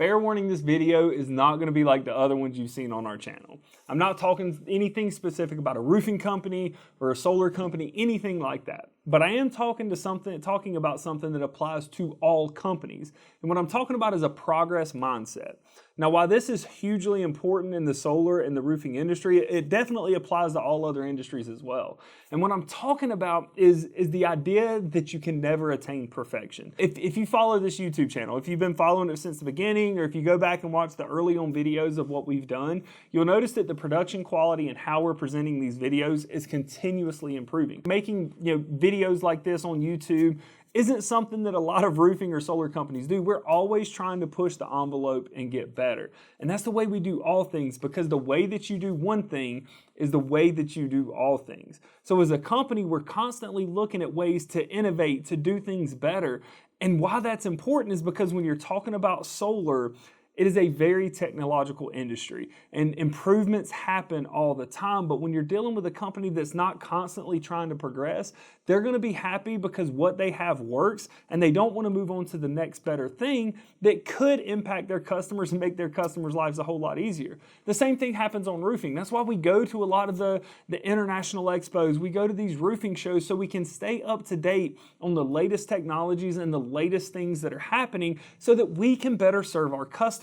Fair warning, this video is not going to be like the other ones you've seen on our channel. I'm not talking anything specific about a roofing company or a solar company, anything like that. But I am talking about something that applies to all companies. And what I'm talking about is a progress mindset. Now, while this is hugely important in the solar and the roofing industry, it definitely applies to all other industries as well. And what I'm talking about is the idea that you can never attain perfection. If you follow this YouTube channel, if you've been following it since the beginning, or if you go back and watch the early on videos of what we've done, you'll notice that the production quality and how we're presenting these videos is continuously improving. Making videos like this on YouTube isn't something that a lot of roofing or solar companies do. We're always trying to push the envelope and get better. And that's the way we do all things, because the way that you do one thing is the way that you do all things. So as a company, we're constantly looking at ways to innovate, to do things better. And why that's important is because when you're talking about solar, it is a very technological industry, and improvements happen all the time. But when you're dealing with a company that's not constantly trying to progress, they're going to be happy because what they have works, and they don't want to move on to the next better thing that could impact their customers and make their customers' lives a whole lot easier. The same thing happens on roofing. That's why we go to a lot of the international expos. We go to these roofing shows so we can stay up to date on the latest technologies and the latest things that are happening so that we can better serve our customers.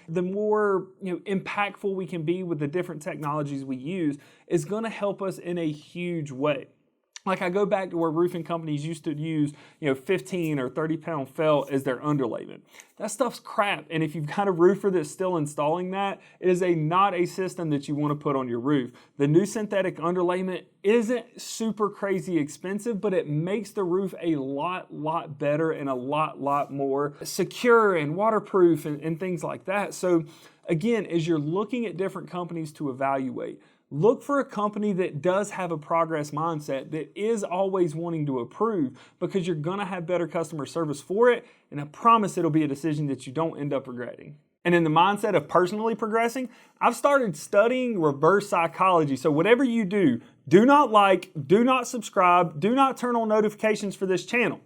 The more impactful we can be with the different technologies we use is going to help us in a huge way. Like, I go back to where roofing companies used to use 15 or 30 pound felt as their underlayment. That stuff's crap, and if you've got a roofer that's still installing that, it is not a system that you want to put on your roof. The new synthetic underlayment isn't super crazy expensive, but it makes the roof a lot better and a lot more secure and waterproof and things like that. So again, as you're looking at different companies to evaluate, look for a company that does have a progress mindset, that is always wanting to improve, because you're going to have better customer service for it, and I promise it'll be a decision that you don't end up regretting. And in the mindset of personally progressing, I've started studying reverse psychology. So whatever you do, do not like, do not subscribe, do not turn on notifications for this channel.